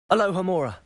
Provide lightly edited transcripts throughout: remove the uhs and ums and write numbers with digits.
Aloha Mora.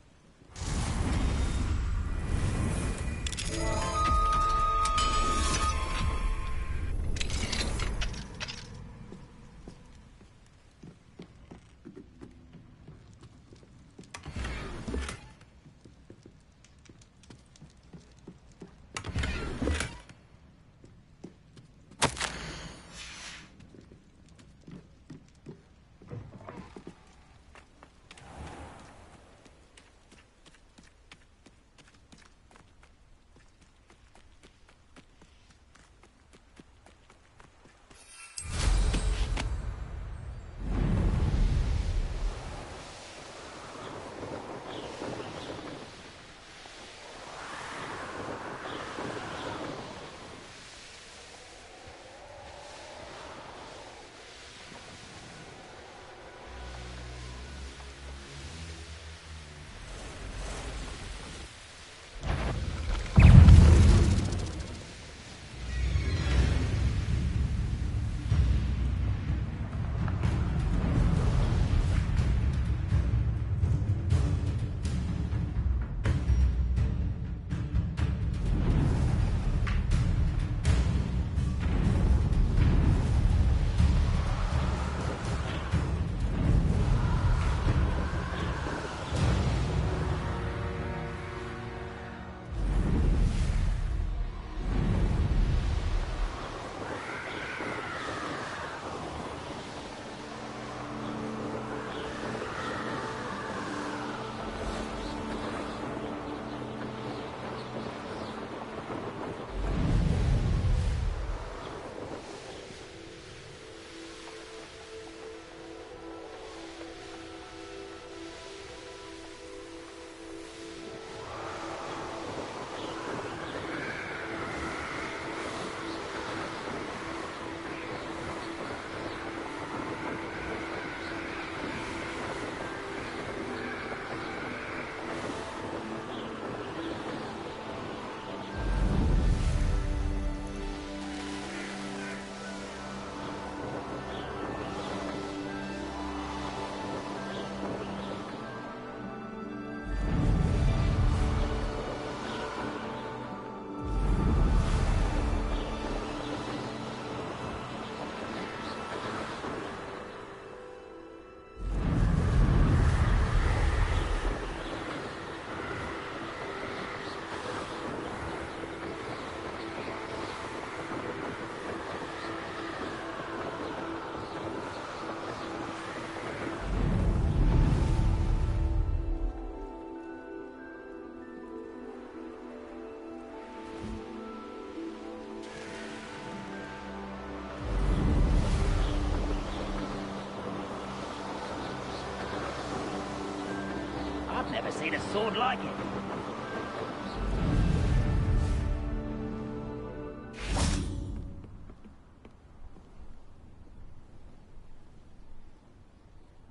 I've never seen a sword like it.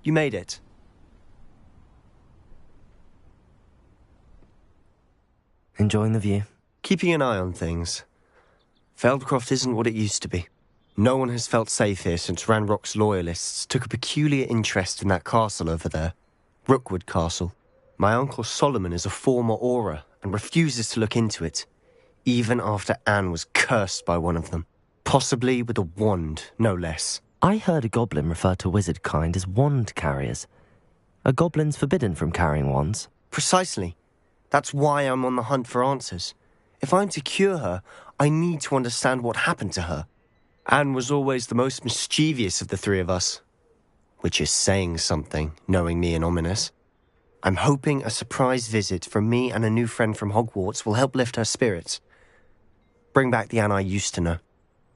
You made it. Enjoying the view? Keeping an eye on things. Feldcroft isn't what it used to be. No one has felt safe here since Ranrock's loyalists took a peculiar interest in that castle over there. Rookwood Castle. My uncle Solomon is a former Auror and refuses to look into it, even after Anne was cursed by one of them. Possibly with a wand, no less. I heard a goblin refer to wizard kind as wand carriers. Are goblins forbidden from carrying wands? Precisely. That's why I'm on the hunt for answers. If I'm to cure her, I need to understand what happened to her. Anne was always the most mischievous of the three of us. Which is saying something, knowing me and Ominous. I'm hoping a surprise visit from me and a new friend from Hogwarts will help lift her spirits. Bring back the Anne I used to know.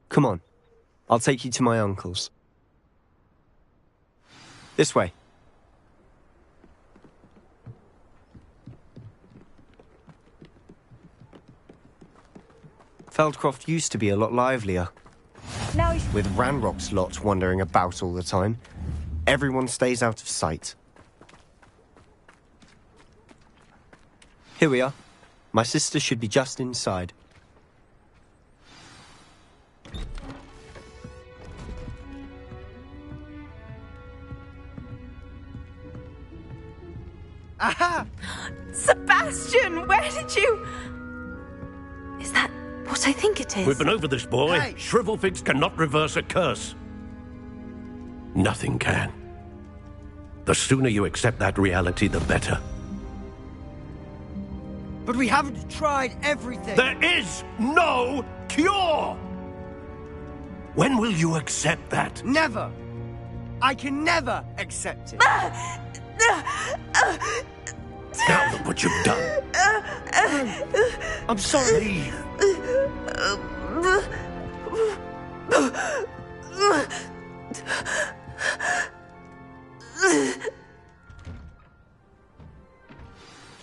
Come on, I'll take you to my uncle's. This way. Feldcroft used to be a lot livelier. Now With Ranrock's lot wandering about all the time, everyone stays out of sight. Here we are. My sister should be just inside. Aha! Sebastian, where did you... Is that what I think it is? We've been over this, boy. Hey. Shrivelfigs cannot reverse a curse. Nothing can. The sooner you accept that reality, the better. But we haven't tried everything. There is no cure! When will you accept that? Never. I can never accept it. Now look what you've done. I'm sorry. Leave.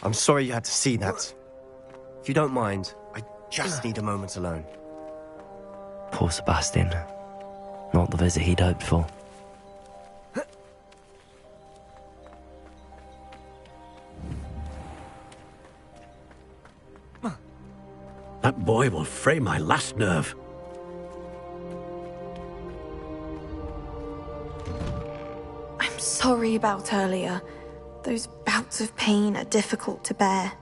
I'm sorry you had to see that. If you don't mind, I just need a moment alone. Poor Sebastian. Not the visit he'd hoped for. That boy will fray my last nerve. I'm sorry about earlier. Those bouts of pain are difficult to bear.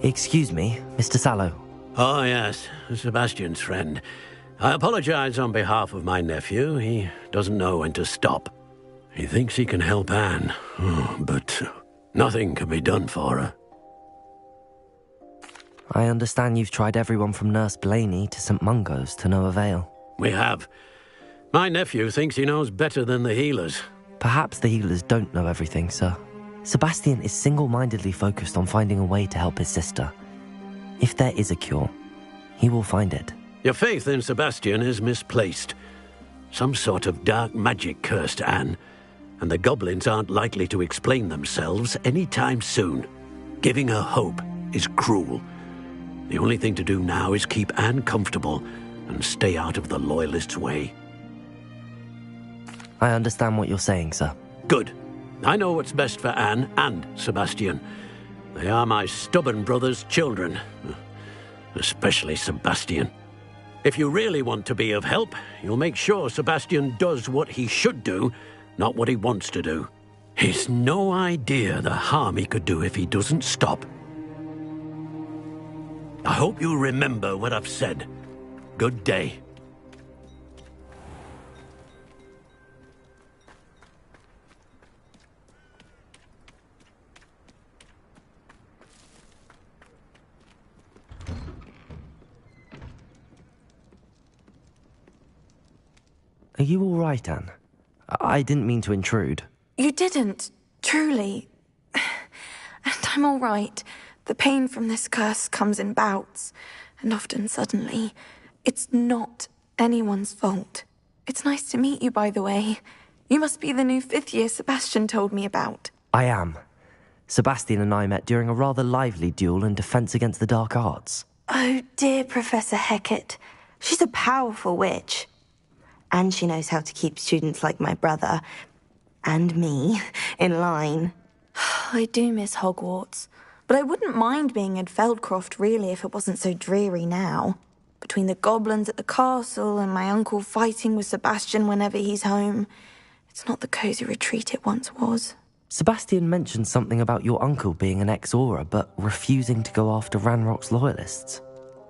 Excuse me, Mr. Sallow. Oh, yes, Sebastian's friend. I apologize on behalf of my nephew. He doesn't know when to stop. He thinks he can help Anne, but nothing can be done for her. I understand you've tried everyone from Nurse Blaney to St. Mungo's to no avail. We have. My nephew thinks he knows better than the healers. Perhaps the healers don't know everything, sir. Sebastian is single-mindedly focused on finding a way to help his sister. If there is a cure, he will find it. Your faith in Sebastian is misplaced. Some sort of dark magic cursed Anne, and the goblins aren't likely to explain themselves anytime soon. Giving her hope is cruel. The only thing to do now is keep Anne comfortable and stay out of the Loyalists' way. I understand what you're saying, sir. Good. I know what's best for Anne and Sebastian. They are my stubborn brother's children. Especially Sebastian. If you really want to be of help, you'll make sure Sebastian does what he should do, not what he wants to do. He's no idea the harm he could do if he doesn't stop. I hope you remember what I've said. Good day. Are you all right, Anne? I didn't mean to intrude. You didn't, truly. And I'm all right. The pain from this curse comes in bouts, and often suddenly. It's not anyone's fault. It's nice to meet you, by the way. You must be the new 5th year Sebastian told me about. I am. Sebastian and I met during a rather lively duel in Defense Against the Dark Arts. Oh, dear Professor Hecat. She's a powerful witch. And she knows how to keep students like my brother, and me, in line. I do miss Hogwarts, but I wouldn't mind being in Feldcroft, really, if it wasn't so dreary now. Between the goblins at the castle and my uncle fighting with Sebastian whenever he's home, it's not the cosy retreat it once was. Sebastian mentioned something about your uncle being an ex-Auror, but refusing to go after Ranrock's loyalists.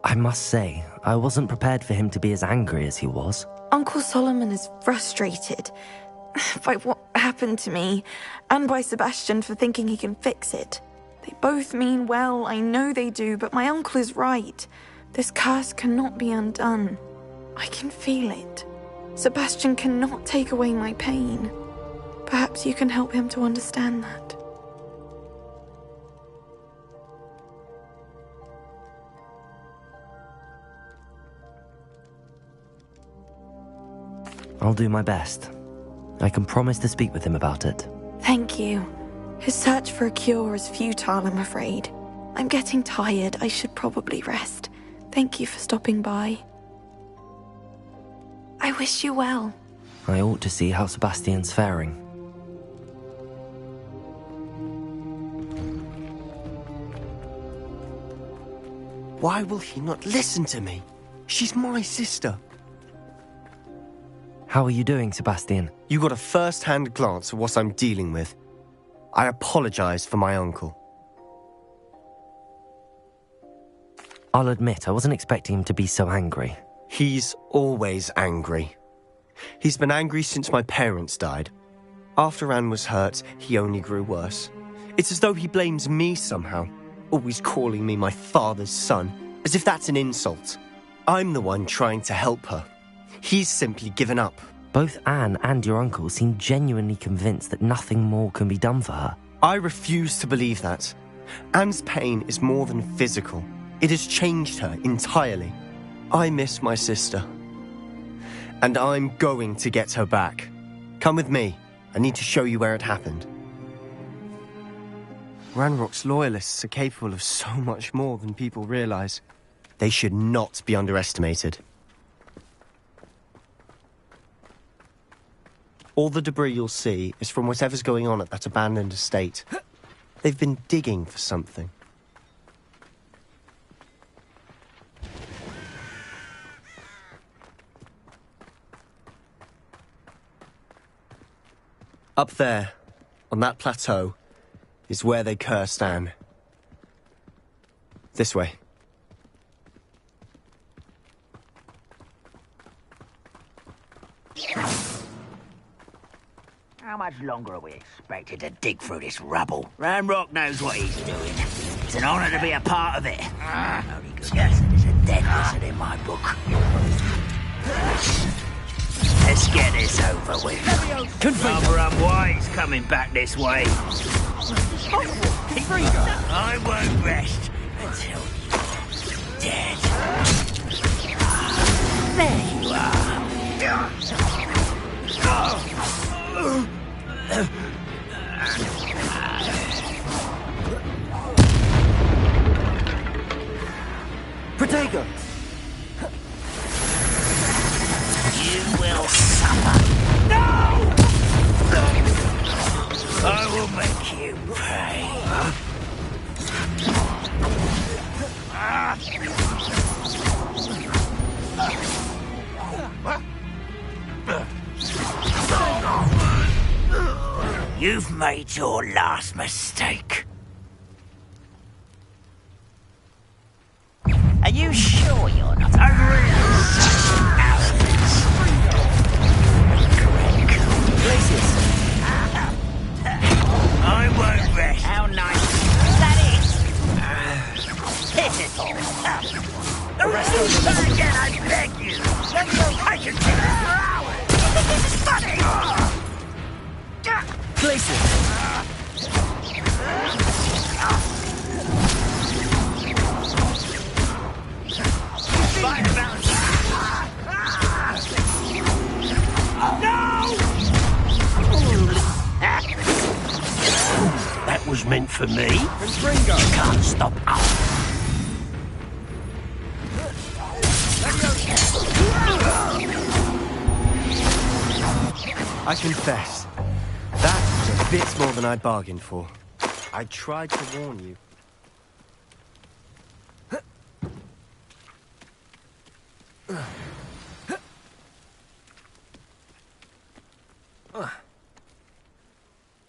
I must say, I wasn't prepared for him to be as angry as he was. Uncle Solomon is frustrated by what happened to me, and by Sebastian for thinking he can fix it. They both mean well, I know they do, but my uncle is right. This curse cannot be undone. I can feel it. Sebastian cannot take away my pain. Perhaps you can help him to understand that. I'll do my best. I can promise to speak with him about it. Thank you. His search for a cure is futile, I'm afraid. I'm getting tired. I should probably rest. Thank you for stopping by. I wish you well. I ought to see how Sebastian's faring. Why will he not listen to me? She's my sister. How are you doing, Sebastian? You got a first-hand glance at what I'm dealing with. I apologize for my uncle. I'll admit, I wasn't expecting him to be so angry. He's always angry. He's been angry since my parents died. After Anne was hurt, he only grew worse. It's as though he blames me somehow, always calling me my father's son, as if that's an insult. I'm the one trying to help her. He's simply given up. Both Anne and your uncle seem genuinely convinced that nothing more can be done for her. I refuse to believe that. Anne's pain is more than physical. It has changed her entirely. I miss my sister. And I'm going to get her back. Come with me. I need to show you where it happened. Ranrock's loyalists are capable of so much more than people realize. They should not be underestimated. All the debris you'll see is from whatever's going on at that abandoned estate. They've been digging for something. Up there, on that plateau, is where they cursed Anne. This way. How much longer are we expected to dig through this rubble? Ranrock knows what he's doing. It's an honor to be a part of it. Only good reason is a dead wizard in my book. Let's get this over with. Rather unwise coming back this way. I won't rest until you're dead. There you are. Protego! You will suffer. No! I will make you pay. You've made your last mistake. Are you sure you're not a real I won't rest. How nice. Is that it? Pitiful. Rest again, I beg you. I can do this for hours. This is funny. Place it! That was meant for me. You can't stop us. I confess, that was a bit more than I'd bargained for. I tried to warn you.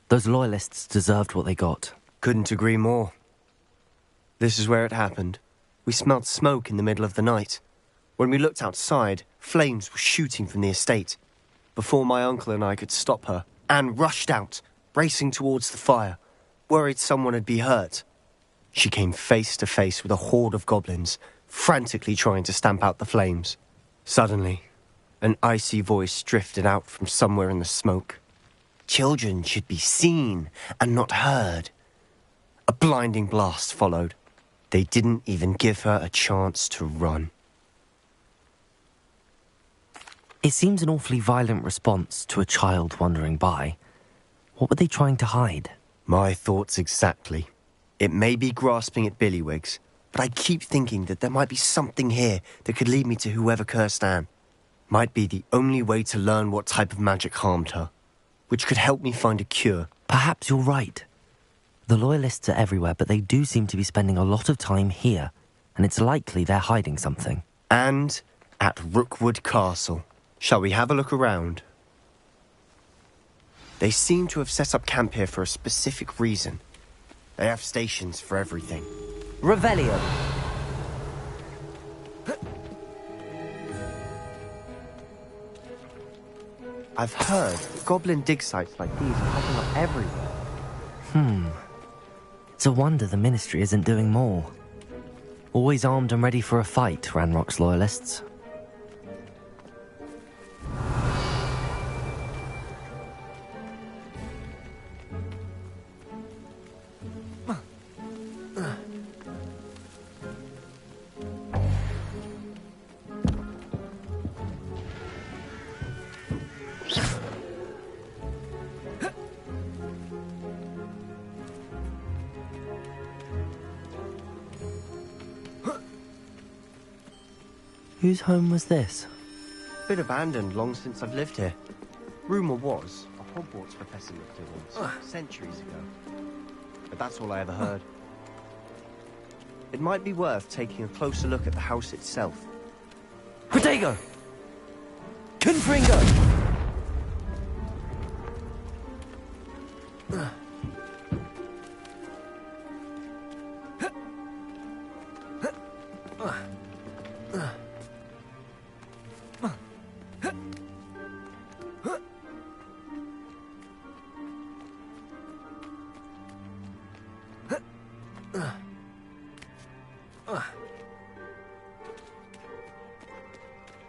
Those loyalists deserved what they got. Couldn't agree more. This is where it happened. We smelled smoke in the middle of the night. When we looked outside, flames were shooting from the estate. Before my uncle and I could stop her, Anne rushed out, racing towards the fire, worried someone had been hurt. She came face to face with a horde of goblins, frantically trying to stamp out the flames. Suddenly, an icy voice drifted out from somewhere in the smoke. Children should be seen and not heard. A blinding blast followed. They didn't even give her a chance to run. It seems an awfully violent response to a child wandering by. What were they trying to hide? My thoughts exactly. It may be grasping at Billywigs, but I keep thinking that there might be something here that could lead me to whoever cursed Anne. Might be the only way to learn what type of magic harmed her, which could help me find a cure. Perhaps you're right. The Loyalists are everywhere, but they do seem to be spending a lot of time here, and it's likely they're hiding something. And at Rookwood Castle. Shall we have a look around? They seem to have set up camp here for a specific reason. They have stations for everything. Revelio! I've heard goblin dig sites like these are popping up everywhere. It's a wonder the Ministry isn't doing more. Always armed and ready for a fight, Ranrock's Loyalists. Whose home was this? Been abandoned long since I've lived here. Rumour was a Hogwarts professor lived here once, centuries ago. But that's all I ever heard. It might be worth taking a closer look at the house itself. Protego! Confringo!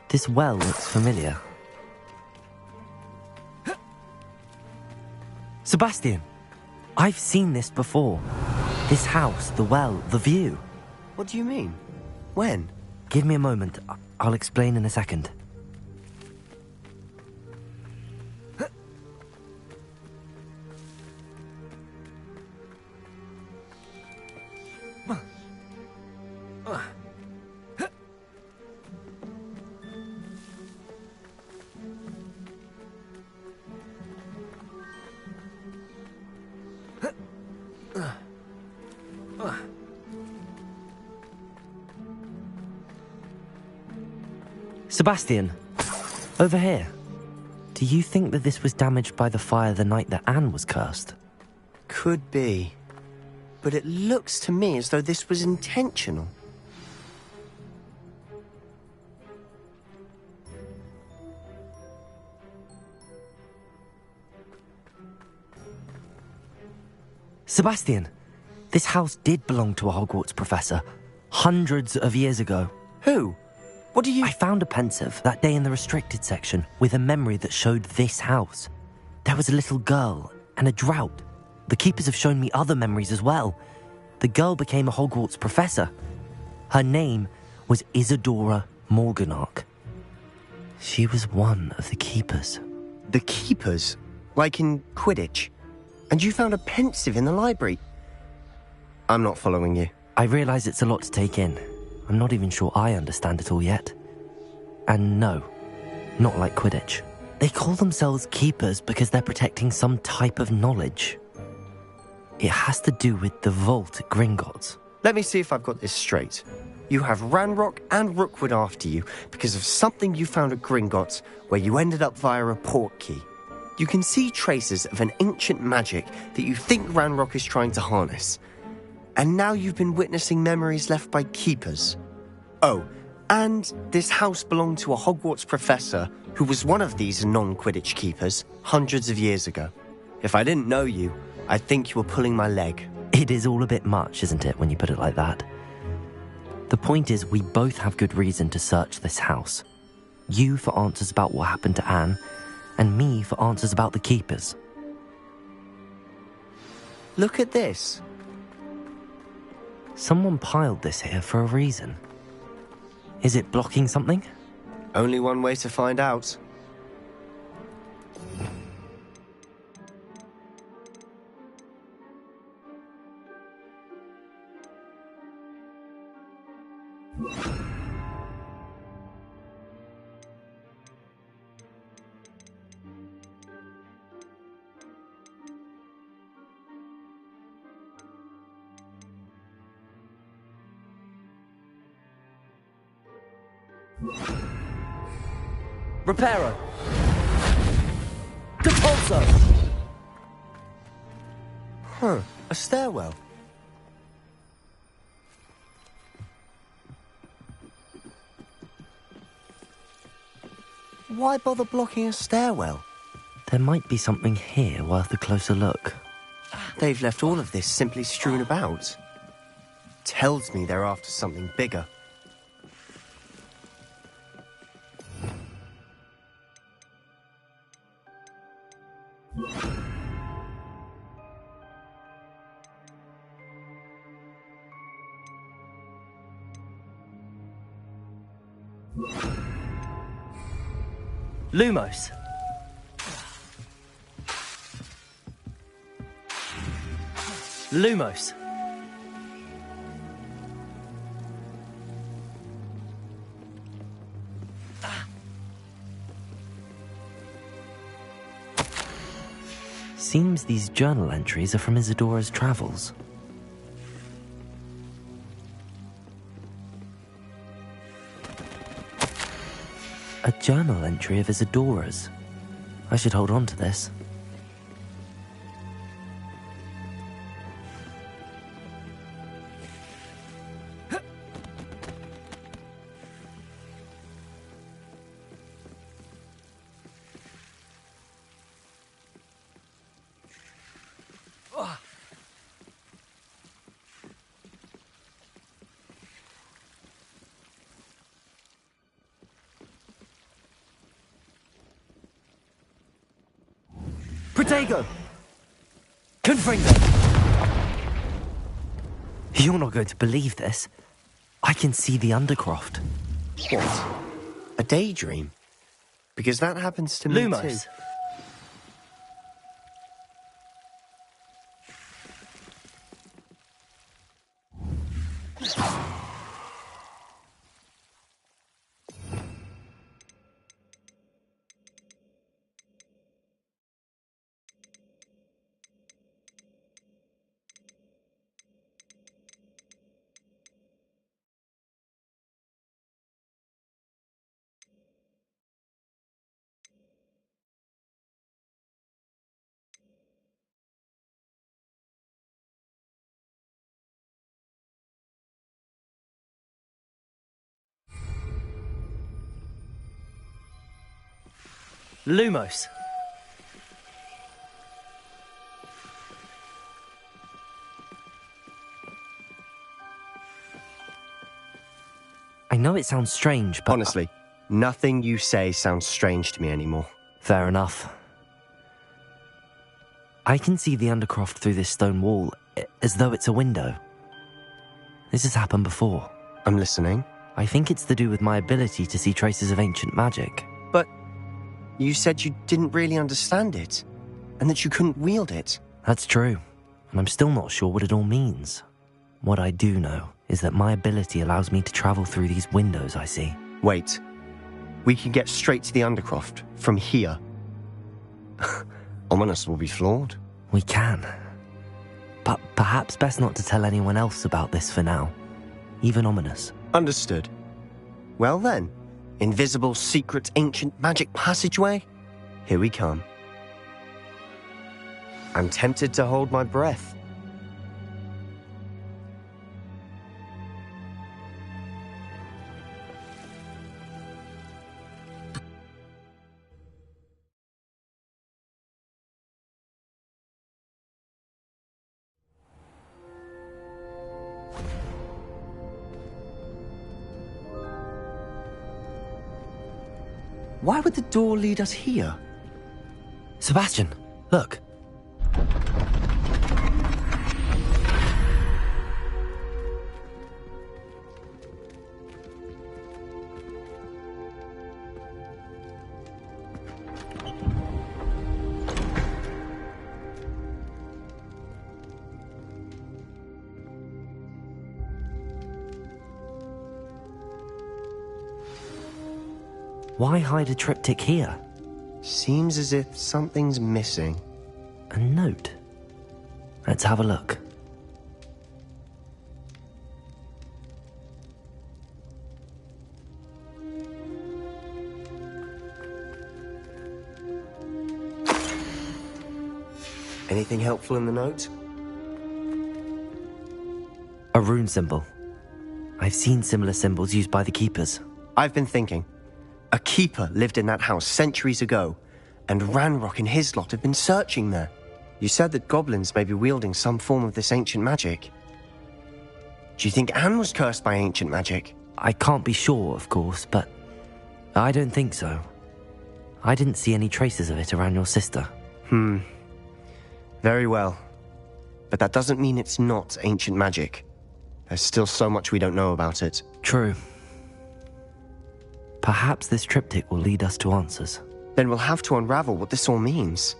This well looks familiar. Sebastian! I've seen this before. This house, the well, the view. What do you mean? When? Give me a moment. I'll explain in a second. Sebastian, over here. Do you think that this was damaged by the fire the night that Anne was cursed? Could be. But it looks to me as though this was intentional. Sebastian, this house did belong to a Hogwarts professor, hundreds of years ago. Who? What do you... I found a pensive that day in the restricted section with a memory that showed this house. There was a little girl and a drought. The keepers have shown me other memories as well. The girl became a Hogwarts professor. Her name was Isadora Morganach. She was one of the keepers. The keepers? Like in Quidditch? And you found a pensive in the library? I'm not following you. I realise it's a lot to take in. I'm not even sure I understand it all yet. And no, not like Quidditch. They call themselves keepers because they're protecting some type of knowledge. It has to do with the vault at Gringotts. Let me see if I've got this straight. You have Ranrock and Rookwood after you because of something you found at Gringotts where you ended up via a port key. You can see traces of an ancient magic that you think Ranrock is trying to harness. And now you've been witnessing memories left by keepers. Oh, and this house belonged to a Hogwarts professor who was one of these non-Quidditch keepers hundreds of years ago. If I didn't know you, I'd think you were pulling my leg. It is all a bit much, isn't it, when you put it like that? The point is, we both have good reason to search this house. You for answers about what happened to Anne, and me for answers about the keepers. Look at this. Someone piled this here for a reason. Is it blocking something? Only one way to find out. Reparo! Depulso! Huh, a stairwell. Why bother blocking a stairwell? There might be something here worth a closer look. They've left all of this simply strewn about. Tells me they're after something bigger. Lumos! Lumos! Seems these journal entries are from Isadora's travels. A journal entry of Isadora's. I should hold on to this. Protego! Confringo! You're not going to believe this. I can see the Undercroft. What? A daydream? Because that happens to me Lumos! too. Lumos! I know it sounds strange, but... Honestly, nothing you say sounds strange to me anymore. Fair enough. I can see the Undercroft through this stone wall, as though it's a window. This has happened before. I'm listening. I think it's to do with my ability to see traces of ancient magic. But you said you didn't really understand it, and that you couldn't wield it. That's true, and I'm still not sure what it all means. What I do know is that my ability allows me to travel through these windows I see. Wait. We can get straight to the Undercroft from here. Ominous will be floored. We can. But perhaps best not to tell anyone else about this for now. Even Ominous. Understood. Well then, invisible, secret, ancient magic passageway? Here we come. I'm tempted to hold my breath. Why would the door lead us here? Sebastian, look. Why hide a triptych here? Seems as if something's missing. A note. Let's have a look. Anything helpful in the note? A rune symbol. I've seen similar symbols used by the keepers. I've been thinking. A keeper lived in that house centuries ago, and Ranrock and his lot have been searching there. You said that goblins may be wielding some form of this ancient magic. Do you think Anne was cursed by ancient magic? I can't be sure, of course, but I don't think so. I didn't see any traces of it around your sister. Very well. But that doesn't mean it's not ancient magic. There's still so much we don't know about it. True. Perhaps this triptych will lead us to answers. Then we'll have to unravel what this all means.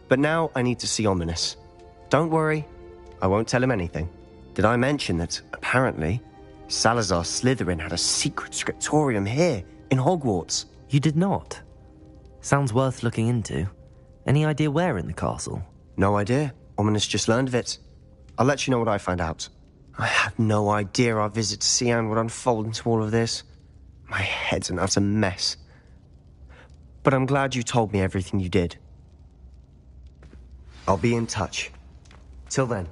But now I need to see Ominous. Don't worry, I won't tell him anything. Did I mention that, apparently, Salazar Slytherin had a secret scriptorium here, in Hogwarts? You did not? Sounds worth looking into. Any idea where in the castle? No idea. Ominous just learned of it. I'll let you know what I find out. I had no idea our visit to Cian would unfold into all of this. My head's an utter mess. But I'm glad you told me everything you did. I'll be in touch. Till then.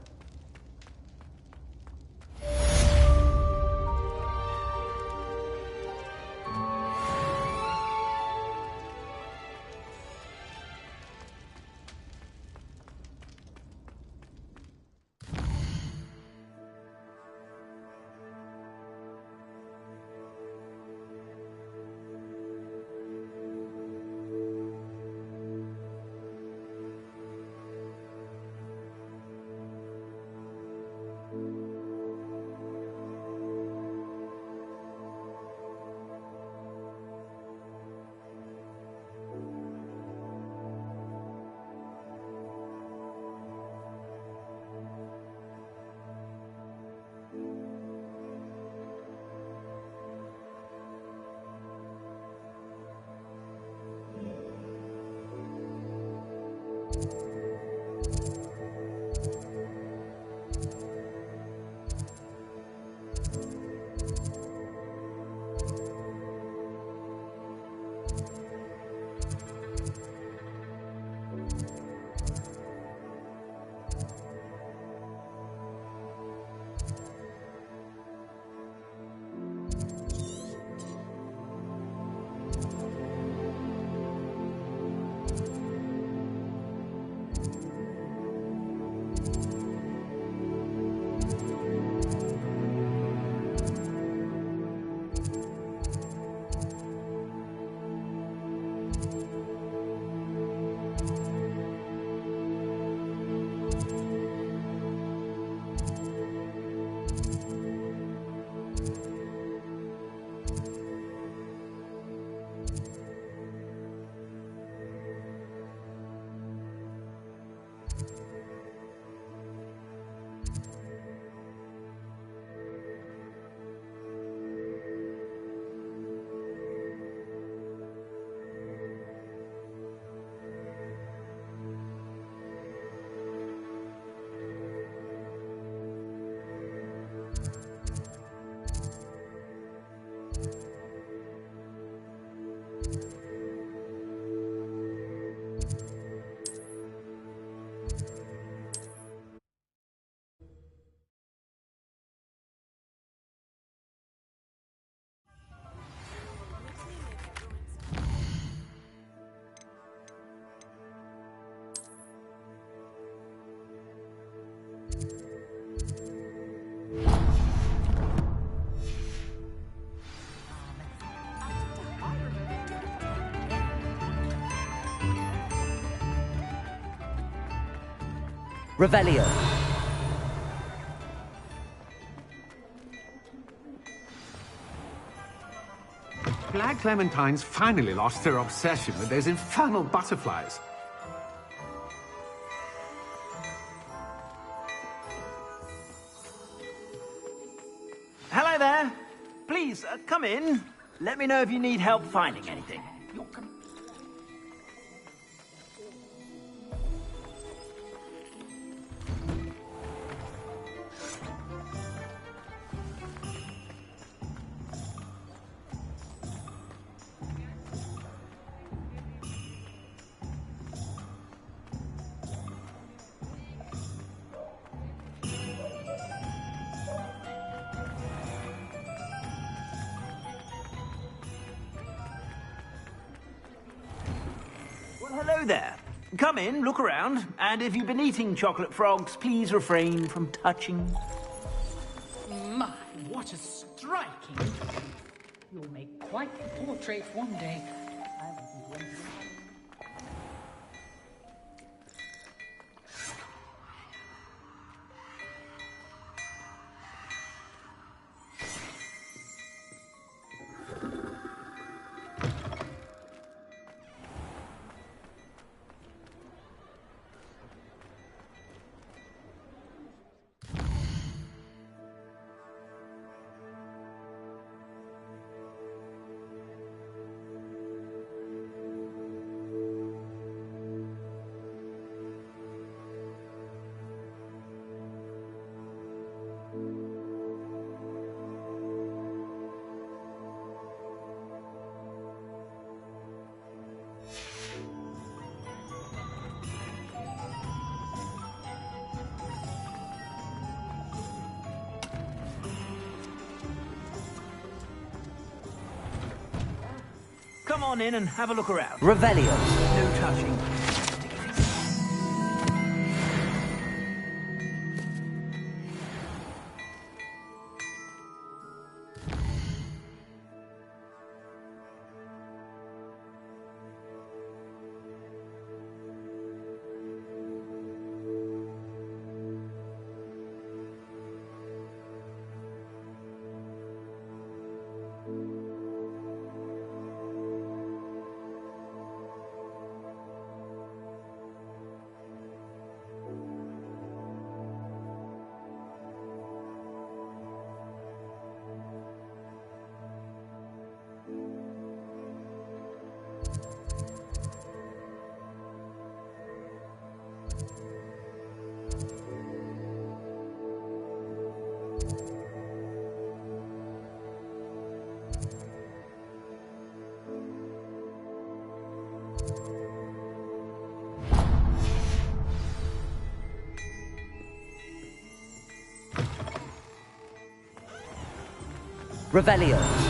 Revelio. Black Clementines finally lost their obsession with those infernal butterflies. Hello there. Please, come in. Let me know if you need help finding anything. Hello there. Come in, look around, and if you've been eating chocolate frogs, please refrain from touching. My, what a striking! You'll make quite the portrait one day. I wasn't wondering. Come on in and have a look around. Revelio. No touching. Revelio.